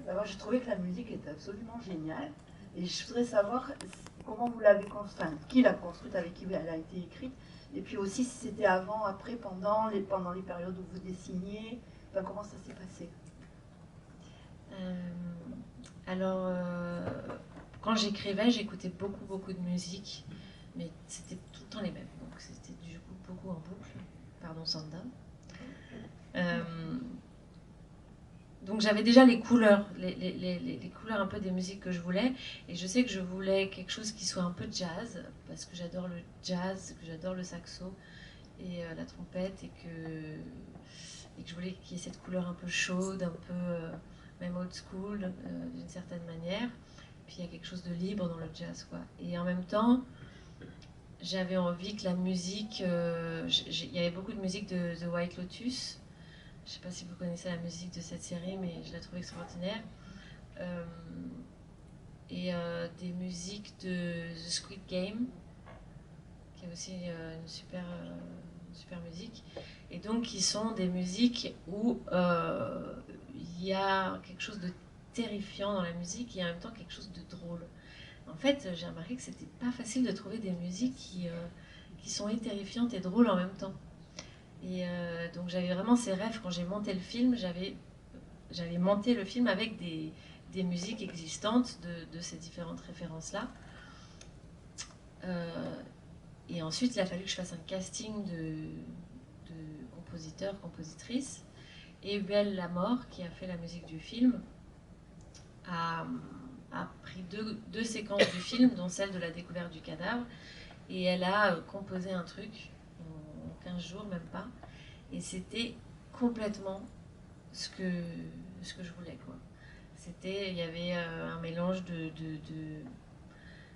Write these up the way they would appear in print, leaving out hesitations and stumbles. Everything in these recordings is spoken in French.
D'abord, j'ai trouvé que la musique était absolument géniale. Et je voudrais savoir comment vous l'avez construite, enfin, qui l'a construite, avec qui elle a été écrite. Et puis aussi si c'était avant, après, pendant les périodes où vous dessiniez. Enfin, comment ça s'est passé? Euh, alors, quand j'écrivais, j'écoutais beaucoup de musique, mais c'était tout le temps les mêmes. Donc c'était du coup beaucoup en boucle. Pardon, Sanda. Euh, donc j'avais déjà les couleurs, les couleurs un peu des musiques que je voulais. Et je sais que je voulais quelque chose qui soit un peu jazz, parce que j'adore le jazz, que j'adore le saxo et la trompette, et que je voulais qu'il y ait cette couleur un peu chaude, un peu même old school, d'une certaine manière. Puis il y a quelque chose de libre dans le jazz, quoi. Et en même temps, j'avais envie que la musique... il y avait beaucoup de musique de The White Lotus. Je ne sais pas si vous connaissez la musique de cette série, mais je la trouve extraordinaire. Euh, des musiques de The Squid Game, qui est aussi une super musique. Et donc, qui sont des musiques où il y a quelque chose de terrifiant dans la musique et en même temps quelque chose de drôle. En fait, j'ai remarqué que c'était pas facile de trouver des musiques qui sont et terrifiantes et drôles en même temps. Et donc j'avais vraiment ces rêves quand j'ai monté le film. J'avais monté le film avec des musiques existantes de ces différentes références-là. Euh, et ensuite, il a fallu que je fasse un casting de compositeurs, compositrices. Et Huel Lamort, qui a fait la musique du film, a, a pris deux séquences du film, dont celle de la découverte du cadavre, et elle a composé un truc en 15 jours, même pas. Et c'était complètement ce que je voulais, quoi. Il y avait un mélange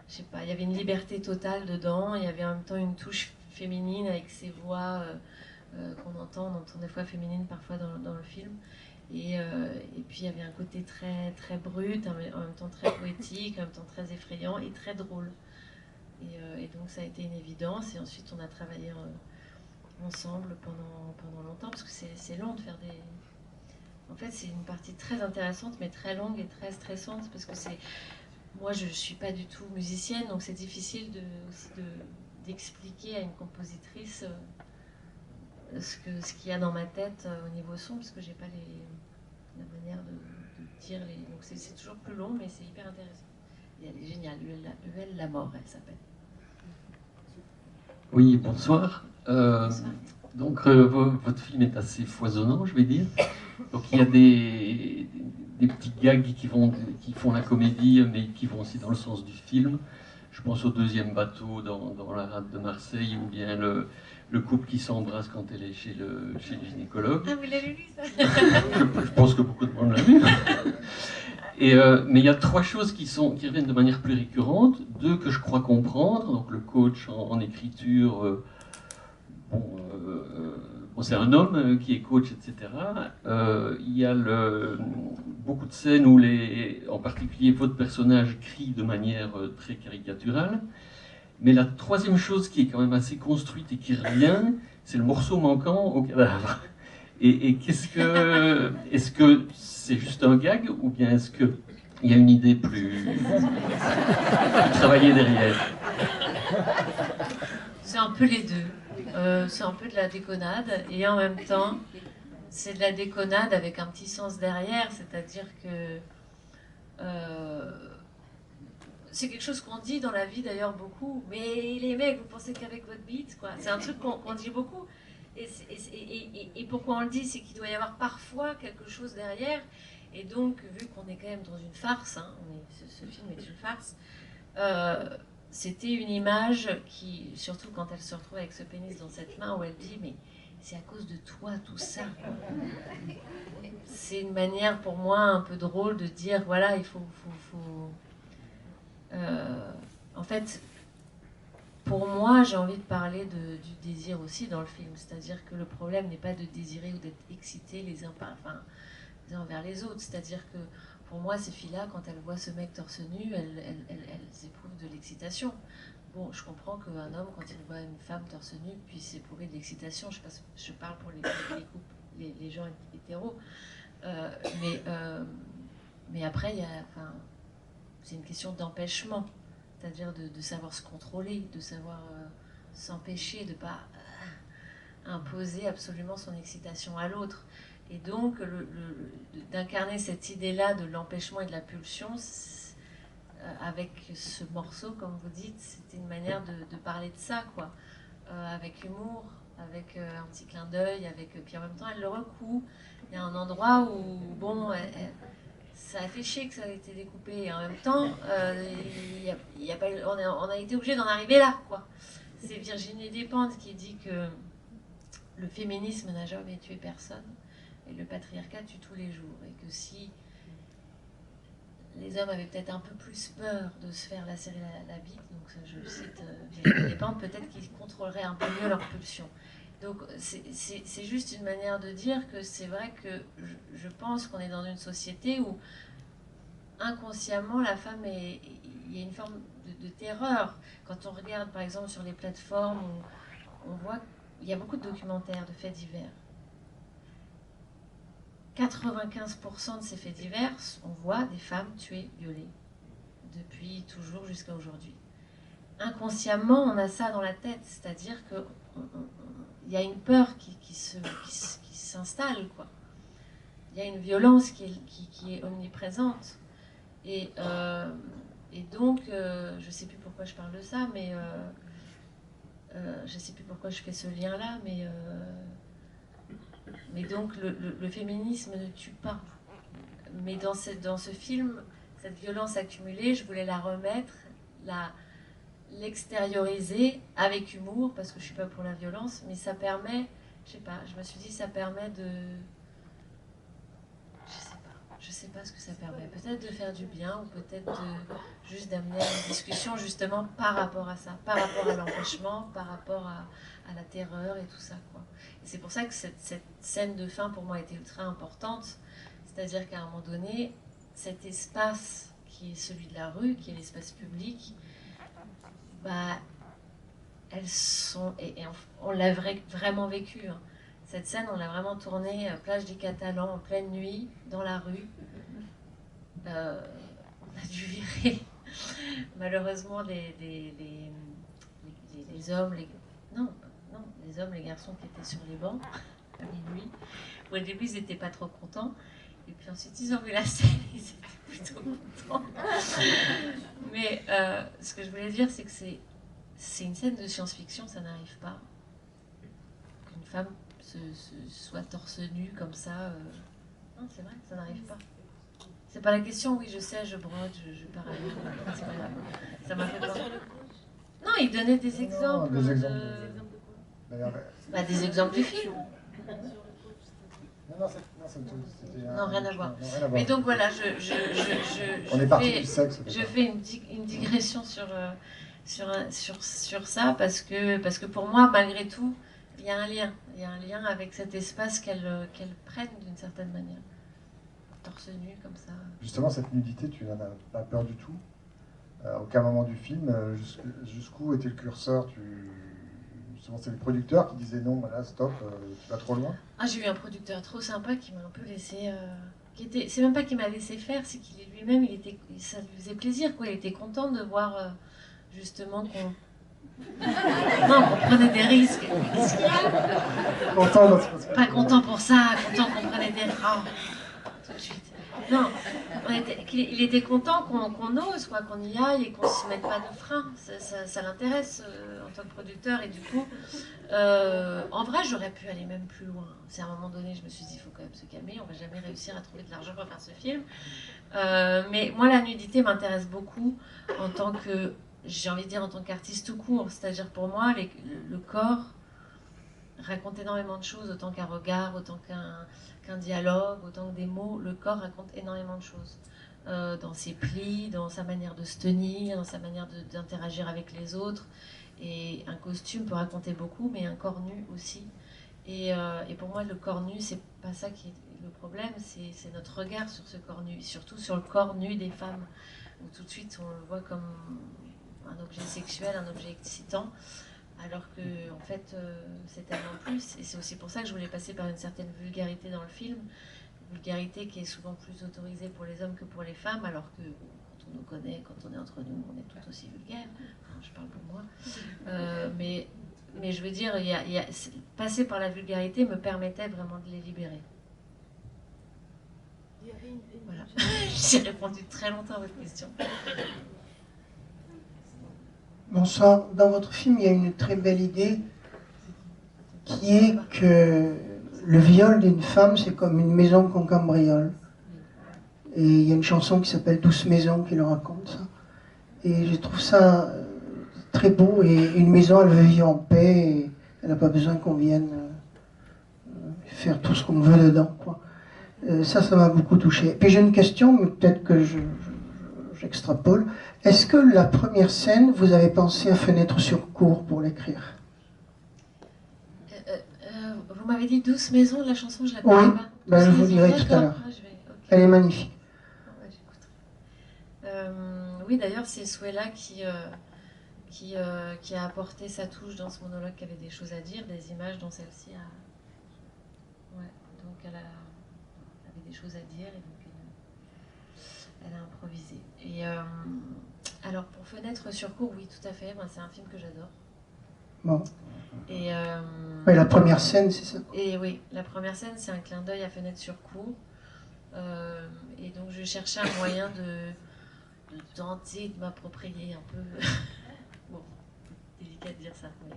je sais pas, il y avait une liberté totale dedans, il y avait en même temps une touche féminine avec ces voix qu'on entend des fois féminines parfois dans le film. Et puis il y avait un côté très brut, en même temps très poétique, en même temps très effrayant et très drôle. Et donc ça a été une évidence. Et ensuite on a travaillé ensemble pendant longtemps, parce que c'est long de faire des... En fait, c'est une partie très intéressante, mais très longue et très stressante, parce que c'est... Moi, je ne suis pas du tout musicienne, donc c'est difficile d'expliquer à une compositrice ce qu'il y a dans ma tête au niveau son, parce que j'ai pas la manière de dire les... Donc c'est toujours plus long, mais c'est hyper intéressant. Et elle est géniale, Huel la mort, elle s'appelle. Oui, bonsoir. Bonsoir. Donc, votre film est assez foisonnant, je vais dire. Donc, il y a des petits gags qui font la comédie, mais qui vont aussi dans le sens du film. Je pense au deuxième bateau dans La Rade de Marseille, ou bien le couple qui s'embrasse quand elle est chez le gynécologue. Ah, vous l'avez lu, ça? Je pense que beaucoup de monde l'a vu. Mais il y a trois choses qui reviennent de manière plus récurrente, deux que je crois comprendre. Donc, le coach en écriture... Bon, c'est un homme qui est coach, etc. Il y a beaucoup de scènes où, en particulier, votre personnage crie de manière très caricaturale. Mais la troisième chose qui est quand même assez construite et qui revient, c'est le morceau manquant au cadavre. Et est-ce que c'est juste un gag, ou bien est-ce qu'il y a une idée plus travaillée derrière? C'est un peu les deux. C'est un peu de la déconnade et en même temps, c'est de la déconnade avec un petit sens derrière, c'est-à-dire que c'est quelque chose qu'on dit dans la vie d'ailleurs beaucoup. Mais les mecs, vous pensez qu'avec votre bite, quoi. C'est un truc qu'on dit beaucoup. Et pourquoi on le dit, c'est qu'il doit y avoir parfois quelque chose derrière. Et donc, vu qu'on est quand même dans une farce, hein, ce film est une farce, c'était une image qui, surtout quand elle se retrouve avec ce pénis dans cette main, où elle dit, mais c'est à cause de toi tout ça. C'est une manière pour moi un peu drôle de dire, voilà, il faut en fait, pour moi, j'ai envie de parler du désir aussi dans le film. C'est-à-dire que le problème n'est pas de désirer ou d'être excité les uns envers les autres. C'est-à-dire que pour moi, ces filles-là, quand elles voient ce mec torse nu, elles éprouvent de l'excitation. Bon, je comprends qu'un homme, quand il voit une femme torse nu, puisse éprouver de l'excitation. Je parle pour les couples, les gens hétéros. Mais Mais après, c'est une question d'empêchement, c'est-à-dire de savoir se contrôler, de savoir s'empêcher, de ne pas imposer absolument son excitation à l'autre. Et donc, d'incarner cette idée-là de l'empêchement et de la pulsion, avec ce morceau, comme vous dites, c'était une manière de parler de ça, quoi. Avec humour, avec un petit clin d'œil, puis en même temps, elle le recoue. Il y a un endroit où, bon, ça a fait chier que ça a été découpé, et en même temps, on a été obligé d'en arriver là, quoi. C'est Virginie Despentes qui dit que le féminisme n'a jamais tué personne, et le patriarcat tue tous les jours, et que si les hommes avaient peut-être un peu plus peur de se faire lacérer la bite, donc je cite Virginie Despentes, peut-être qu'ils contrôleraient un peu mieux leur pulsion. Donc c'est juste une manière de dire que c'est vrai que je pense qu'on est dans une société où inconsciemment la femme il y a une forme de terreur. Quand on regarde par exemple sur les plateformes, on voit qu'il y a beaucoup de documentaires, de faits divers. 95% de ces faits divers, on voit des femmes tuées, violées, depuis toujours jusqu'à aujourd'hui. Inconsciemment, on a ça dans la tête, c'est-à-dire qu'il y a une peur qui s'installe, quoi. Il y a une violence qui est omniprésente. Et donc, je ne sais plus pourquoi je parle de ça, mais je ne sais plus pourquoi je fais ce lien-là, mais donc le féminisme ne tue pas. Mais dans ce film, cette violence accumulée, je voulais la remettre, l'extérioriser avec humour, parce que je ne suis pas pour la violence, mais ça permet, je sais pas, je me suis dit ça permet de... Je sais pas ce que ça permet. Peut-être de faire du bien, ou peut-être juste d'amener une discussion justement par rapport à ça, par rapport à l'empêchement, par rapport à la terreur et tout ça, quoi. Et c'est pour ça que cette scène de fin pour moi était ultra importante. C'est-à-dire qu'à un moment donné, cet espace qui est celui de la rue, qui est l'espace public, bah, elles sont... Et on l'a vraiment vécu, hein. Cette scène, on l'a vraiment tournée plage des Catalans en pleine nuit, dans la rue. On a dû virer, malheureusement, les hommes, les hommes, les garçons qui étaient sur les bancs à minuit. Au début, ils n'étaient pas trop contents. Et puis ensuite, ils ont vu la scène, ils étaient plutôt contents. Mais ce que je voulais dire, c'est que c'est une scène de science-fiction, ça n'arrive pas. Qu'une femme soit torse nu comme ça. Non, c'est vrai, ça n'arrive pas. C'est pas la question, oui, je sais, je brode, je parle. C'est pas grave. Ça m'a fait peur. Non, il donnait des exemples. Des exemples des exemples du film. Non, rien à voir. Mais donc voilà, je fais une digression sur ça parce que pour moi, malgré tout, il y a un lien avec cet espace qu'elle prenne d'une certaine manière. Torse nu comme ça. Justement, cette nudité, tu n'en as pas peur du tout. À aucun moment du film, jusqu'où était le curseur? Justement, c'est le producteur qui disait non, voilà, stop, tu vas trop loin. Ah, j'ai eu un producteur trop sympa qui m'a un peu laissé... c'est même pas qu'il m'a laissé faire, c'est qu'il lui-même, ça lui faisait plaisir, quoi. Il était content de voir justement qu'on... Non, on prenait des risques. Pas content pour ça, content qu'on prenait des risques. Oh, tout de suite. Non, il était content qu'on ose, quoi, qu'on y aille et qu'on ne se mette pas de frein. Ça l'intéresse en tant que producteur. Et du coup, en vrai, j'aurais pu aller même plus loin. C'est à un moment donné, je me suis dit, il faut quand même se calmer. On ne va jamais réussir à trouver de l'argent pour faire ce film. Mais moi, la nudité m'intéresse beaucoup en tant que... J'ai envie de dire en tant qu'artiste tout court, c'est-à-dire pour moi, le corps raconte énormément de choses, autant qu'un regard, autant qu'un dialogue, autant que des mots. Le corps raconte énormément de choses, dans ses plis, dans sa manière de se tenir, dans sa manière d'interagir avec les autres. Et un costume peut raconter beaucoup, mais un corps nu aussi. Et pour moi, le corps nu, c'est pas ça qui est le problème, c'est notre regard sur ce corps nu, surtout sur le corps nu des femmes, où tout de suite on le voit comme un objet sexuel, un objet excitant, alors que en fait c'est tellement plus. Et c'est aussi pour ça que je voulais passer par une certaine vulgarité dans le film, vulgarité qui est souvent plus autorisée pour les hommes que pour les femmes, alors que quand on nous connaît, quand on est entre nous, on est tout aussi vulgaire. Enfin, je parle pour moi. Mais je veux dire, passer par la vulgarité me permettait vraiment de les libérer. Voilà. J'ai répondu très longtemps à votre question. Bonsoir. Dans votre film, il y a une très belle idée qui est que le viol d'une femme, c'est comme une maison qu'on cambriole. Et il y a une chanson qui s'appelle Douce Maison qui le raconte ça. Et je trouve ça très beau. Et une maison, elle veut vivre en paix. Et elle n'a pas besoin qu'on vienne faire tout ce qu'on veut dedans, quoi. Ça m'a beaucoup touché. Puis j'ai une question, mais peut-être que j'extrapole. Est-ce que la première scène, vous avez pensé à Fenêtre sur cour pour l'écrire? Vous m'avez dit Douce Maison, la chanson, je la connais Oui, pas. ben je vous dirai tout à l'heure. Okay. Elle est magnifique. Oui, d'ailleurs, c'est Suella qui a apporté sa touche dans ce monologue, qui avait des choses à dire, des images dont celle-ci a... Ouais, donc elle avait des choses à dire et donc elle a improvisé. Et alors, pour Fenêtre sur cour, oui, tout à fait, moi, c'est un film que j'adore. Bon. Et la première scène, c'est ça. Et oui, la première scène, c'est un clin d'œil à Fenêtre sur cour. Et donc, je cherchais un moyen de tenter de m'approprier un peu... bon, délicat de dire ça, mais...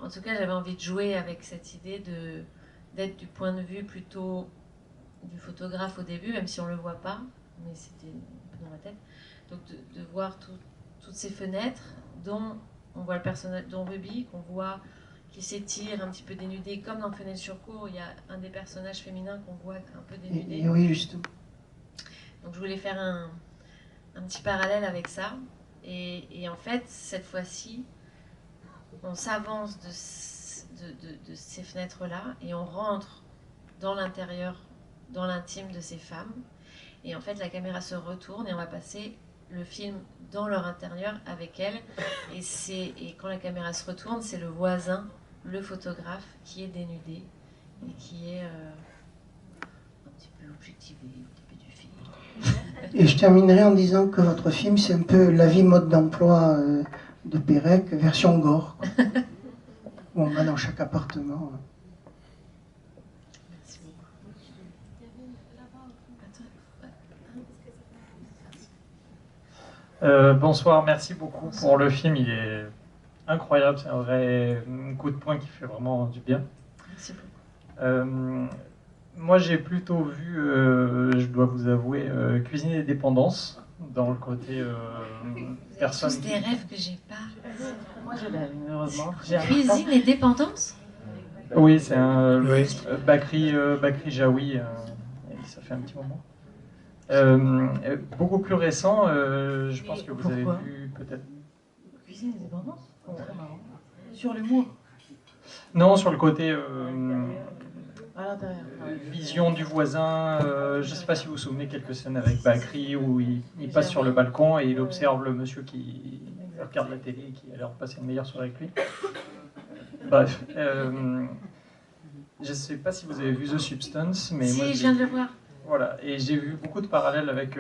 en tout cas, j'avais envie de jouer avec cette idée d'être du point de vue plutôt du photographe au début, même si on ne le voit pas, mais c'était un peu dans ma tête. Donc de voir toutes ces fenêtres dont on voit le personnage, dont Ruby, qu'on voit qui s'étire un petit peu dénudé, comme dans Fenêtre sur cour, il y a un des personnages féminins qu'on voit un peu dénudé. Et oui, justement. Donc je voulais faire un petit parallèle avec ça. Et en fait, cette fois-ci, on s'avance de ces fenêtres-là et on rentre dans l'intérieur, dans l'intime de ces femmes. Et en fait, la caméra se retourne et on va passer le film dans leur intérieur avec elles. Et quand la caméra se retourne, c'est le voisin, le photographe, qui est dénudé et qui est un petit peu objectivé au début du film. Et je terminerai en disant que votre film, c'est un peu la vie mode d'emploi de Pérec, version gore. Où on va dans chaque appartement. Merci beaucoup. Bonsoir, merci beaucoup pour le film, il est incroyable, c'est un vrai coup de poing qui fait vraiment du bien. Merci beaucoup. Moi j'ai plutôt vu, je dois vous avouer, Cuisine et dépendance, dans le côté personne. C'est tous des rêves que j'ai pas. Moi je l'ai, heureusement. Cuisine et dépendance? Oui, c'est un Bakri Jaoui, ça fait un petit moment. Beaucoup plus récent, je pense que vous avez vu peut-être. Cuisine et dépendance? Très marrant. Sur l'humour? Non, sur le côté À l'intérieur. vision du voisin. Je ne sais pas si vous vous souvenez quelques scènes avec Bakri où il passe sur le balcon et il observe le monsieur qui regarde la télé et qui a l'air de passer une meilleure soirée avec lui. Bref. Je ne sais pas si vous avez vu The Substance, mais si, moi, je viens de le voir. Voilà, et j'ai vu beaucoup de parallèles avec,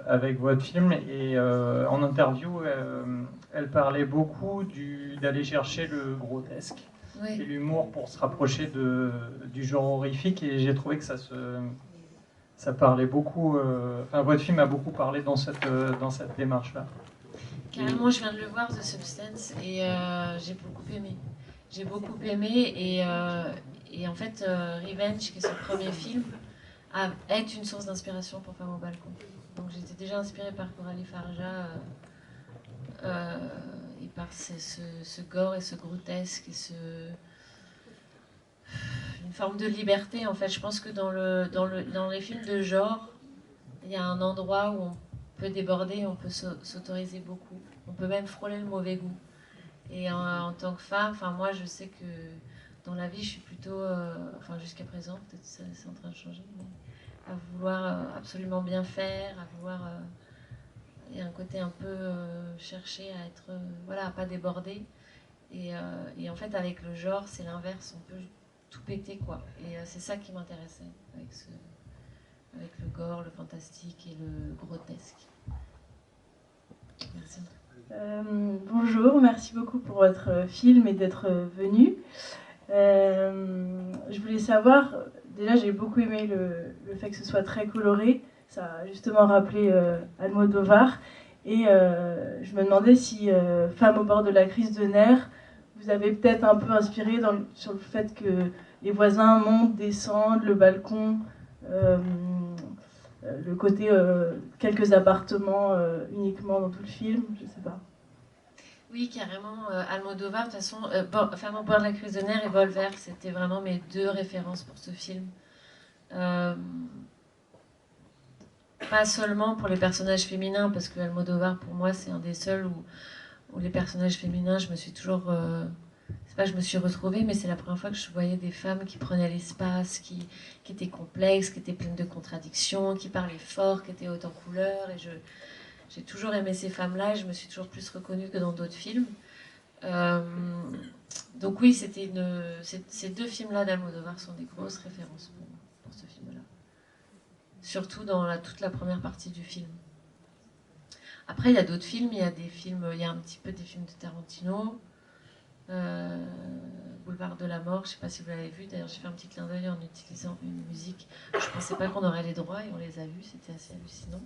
avec votre film. Et en interview, elle parlait beaucoup d'aller chercher le grotesque et l'humour pour se rapprocher du genre horrifique. Et j'ai trouvé que ça parlait beaucoup. Enfin, votre film a beaucoup parlé dans cette démarche-là. Carrément, je viens de le voir, The Substance, et j'ai beaucoup aimé. J'ai beaucoup aimé, et en fait, Revenge, qui est son premier film, est une source d'inspiration pour Femme au balcon. Donc j'étais déjà inspirée par Coralie Farja et par ce gore et ce grotesque et une forme de liberté. En fait, je pense que dans les films de genre, il y a un endroit où on peut déborder, on peut s'autoriser beaucoup. On peut même frôler le mauvais goût. Et en tant que femme, moi je sais que dans la vie je suis plutôt, jusqu'à présent, peut-être c'est en train de changer, mais à vouloir absolument bien faire, à vouloir... il y a un côté un peu chercher à être... à pas déborder. Et en fait avec le genre c'est l'inverse, on peut tout péter, quoi. Et c'est ça qui m'intéressait avec le gore, le fantastique et le grotesque. Merci. Bonjour, merci beaucoup pour votre film et d'être venu. Je voulais savoir, déjà j'ai beaucoup aimé le fait que ce soit très coloré, ça a justement rappelé Almodovar, et je me demandais si Femme au bord de la crise de nerfs vous avez peut-être un peu inspiré sur le fait que les voisins montent, descendent, le balcon, le côté quelques appartements uniquement dans tout le film, je sais pas. Oui, carrément. Almodovar, de toute façon, Femme au bord de la crise de nerfs et Volver, c'était vraiment mes deux références pour ce film. Pas seulement pour les personnages féminins, parce que Almodovar, pour moi, c'est un des seuls où les personnages féminins, je me suis toujours... c'est pas que je me suis retrouvée, mais c'est la première fois que je voyais des femmes qui prenaient l'espace, qui étaient complexes, qui étaient pleines de contradictions, qui parlaient fort, qui étaient hautes en couleurs, et j'ai toujours aimé ces femmes-là, et je me suis toujours plus reconnue que dans d'autres films. Donc oui, ces deux films-là d'Almodovar sont des grosses références pour ce film-là. Surtout dans toute la première partie du film. Après, il y a d'autres films, il y a un petit peu des films de Tarantino, Boulevard de la Mort, je ne sais pas si vous l'avez vu, d'ailleurs j'ai fait un petit clin d'œil en utilisant une musique. Je ne pensais pas qu'on aurait les droits et on les a vus, c'était assez hallucinant.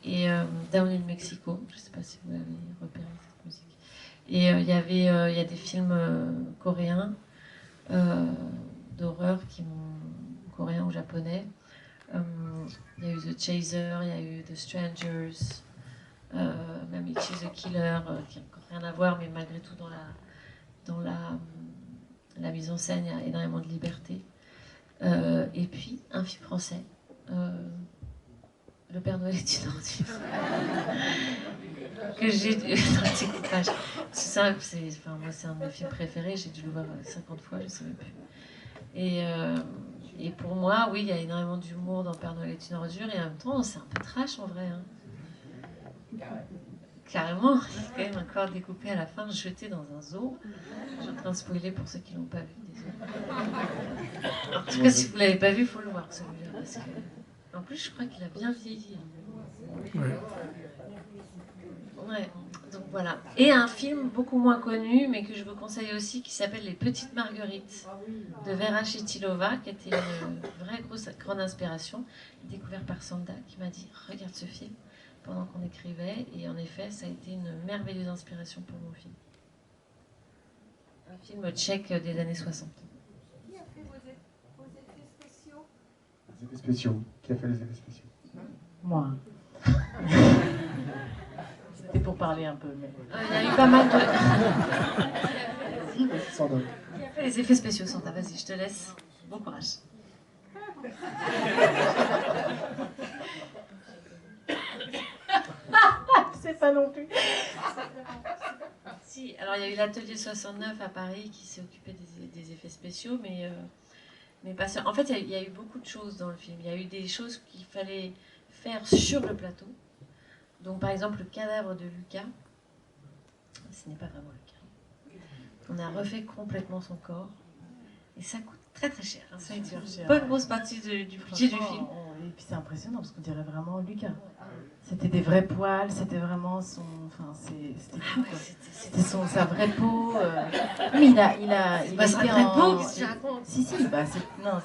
Et Down in Mexico, je ne sais pas si vous avez repéré cette musique. Et il y a des films coréens d'horreur coréens ou japonais. Il y a eu The Chaser, il y a eu The Strangers, même It is a Killer, qui n'a encore rien à voir, mais malgré tout dans la mise en scène, il y a énormément de liberté. Et puis, un film français, Le Père Noël est une ordure, que j'ai dans le découpage. C'est un de mes films préférés, j'ai dû le voir 50 fois, je ne sais même plus. Et pour moi, oui, il y a énormément d'humour dans Père Noël est une ordure, et en même temps, c'est un peu trash en vrai. Hein. Carrément, il y a quand même un corps découpé à la fin, jeté dans un zoo. Je suis en train de spoiler pour ceux qui ne l'ont pas vu, désolé. En tout cas, si vous ne l'avez pas vu, il faut le voir celui-là. Parce que... En plus, je crois qu'il a bien vieilli. Ouais, donc voilà. Et un film beaucoup moins connu, mais que je vous conseille aussi, qui s'appelle Les Petites Marguerites, de Vera Chytilova, qui était une vraie grande inspiration, découvert par Sanda, qui m'a dit « Regarde ce film » pendant qu'on écrivait, et en effet, ça a été une merveilleuse inspiration pour mon film. Un film tchèque des années 60. Qui a fait vos effets spéciaux? Les effets spéciaux. Qui a fait les effets spéciaux? Moi. C'était pour parler un peu, mais... Il y a eu pas mal de... Vas-y, Sanda. Qui a fait les effets spéciaux, Sanda? Vas-y, je te laisse. Bon courage. C'est pas non plus. Si, alors il y a eu l'Atelier 69 à Paris qui s'est occupé des effets spéciaux, mais pas ça. En fait, il y a eu beaucoup de choses dans le film. Il y a eu des choses qu'il fallait faire sur le plateau. Donc par exemple, le cadavre de Lucas, ce n'est pas vraiment Lucas. On a refait complètement son corps. Et ça coûte très très cher. Hein. Ça une bonne grosse partie du budget du film. Et puis c'est impressionnant parce qu'on dirait vraiment Lucas. C'était des vrais poils, c'était vraiment son... Enfin, c'était fou, quoi. C'était sa vraie peau. Mais il a bah, sa vraie peau, qu'est-ce que tu racontes? Si, bah c'est... Non,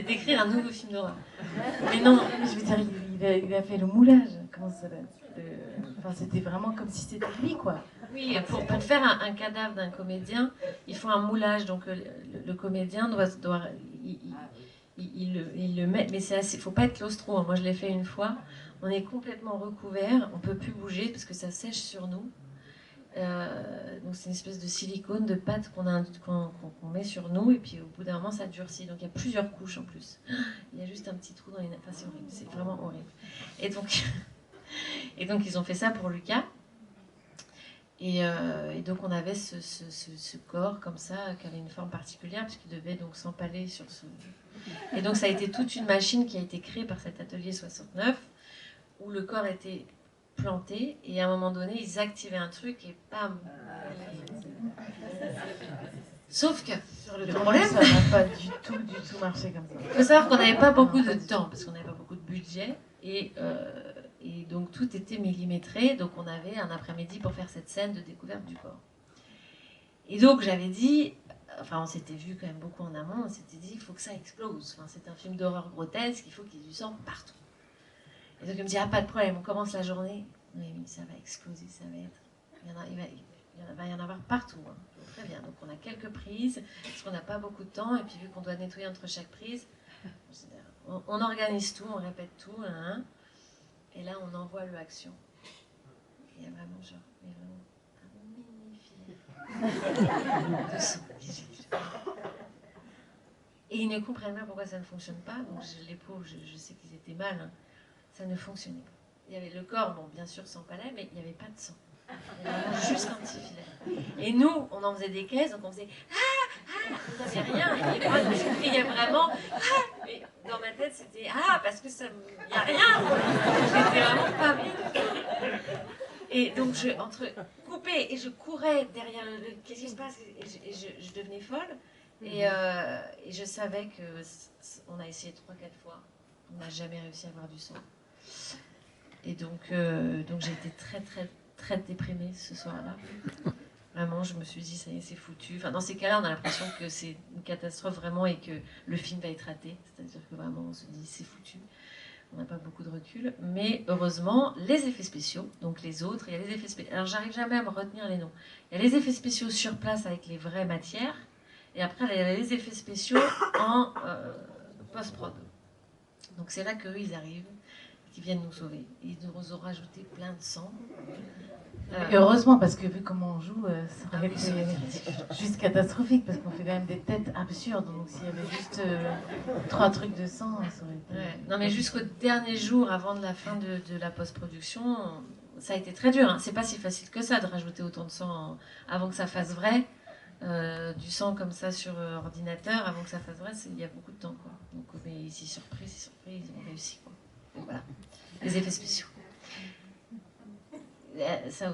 d'écrire un nouveau film d'horreur. Mais non, je veux dire, il a fait le moulage. Comment ça s'appelle? Enfin, c'était vraiment comme si c'était lui, quoi. Oui, pour faire un cadavre d'un comédien, il faut un moulage. Donc le comédien il le met, mais c'est assez. Faut pas être claustro. Hein. Moi, je l'ai fait une fois. On est complètement recouvert, on peut plus bouger parce que ça sèche sur nous. Donc c'est une espèce de silicone, de pâte qu'on met sur nous, et puis au bout d'un moment ça durcit. Donc il y a plusieurs couches en plus. Il y a juste un petit trou dans les... Enfin c'est horrible, c'est vraiment horrible. Et donc ils ont fait ça pour Lucas. Et donc on avait ce corps comme ça, qui avait une forme particulière, puisqu'il devait donc s'empaler sur ce... Et donc ça a été toute une machine qui a été créée par cet atelier 69, où le corps était planté, et à un moment donné, ils activaient un truc, et bam. Sauf que Sur le le tournage, problème, ça n'a pas du tout marché comme ça. il faut savoir qu'on n'avait pas beaucoup de temps, parce qu'on n'avait pas beaucoup de budget, et donc tout était millimétré, donc on avait un après-midi pour faire cette scène de découverte du corps. Et donc j'avais dit, enfin on s'était vu quand même beaucoup en amont, on s'était dit il faut que ça explose, enfin, c'est un film d'horreur grotesque, il faut qu'il y ait du sang partout. Et donc il me dit, ah pas de problème, on commence la journée, oui mais ça va exploser, ça va être, il va y en avoir partout, hein. Très bien, donc on a quelques prises, parce qu'on n'a pas beaucoup de temps, et puis vu qu'on doit nettoyer entre chaque prise, on organise tout, on répète tout, hein, et là on envoie le action. Il y a vraiment genre, mais vraiment un mini filet de sang qui gicle. Et ils ne comprennent pas pourquoi ça ne fonctionne pas, donc les pauvres, je sais qu'ils étaient mal, hein. Ça ne fonctionnait pas. Il y avait le corps, bon bien sûr sans palais, mais il n'y avait pas de sang. Il y avait juste un petit filet. Et nous, on en faisait des caisses, donc on faisait il n'y avait rien. Et moi, je criais vraiment et dans ma tête, c'était parce que ça, il n'y a rien. J'étais vraiment pas bien. Et donc, entre couper et je courais derrière qu'est-ce qui se passe, et je devenais folle. Et je savais qu'on a essayé 3-4 fois. On n'a jamais réussi à avoir du sang. Et donc j'ai été très déprimée ce soir-là. Vraiment, je me suis dit, ça y est, c'est foutu. Enfin, dans ces cas-là, on a l'impression que c'est une catastrophe vraiment et que le film va être raté. C'est-à-dire que vraiment, on se dit, c'est foutu. On n'a pas beaucoup de recul. Mais heureusement, les effets spéciaux, donc les autres, il y a les effets spéciaux. Alors, j'arrive jamais à me retenir les noms. Il y a les effets spéciaux sur place avec les vraies matières. Et après, il y a les effets spéciaux en post-prod. Donc, c'est là qu'eux, ils arrivent, qu'ils viennent nous sauver. Ils nous ont rajouté plein de sang. Heureusement, parce que vu comment on joue, ça aurait été juste catastrophique, parce qu'on fait quand même des têtes absurdes. Donc s'il y avait juste 3 trucs de sang, ça aurait été... Ouais. Non mais jusqu'au dernier jour avant de la fin de la post-production, ça a été très dur. Hein. C'est pas si facile que ça de rajouter autant de sang avant que ça fasse vrai. Du sang comme ça sur ordinateur, avant que ça fasse vrai, il y a beaucoup de temps, quoi. Donc mais ici, surprise, ils ont réussi, quoi. Donc, voilà, les effets spéciaux. Ça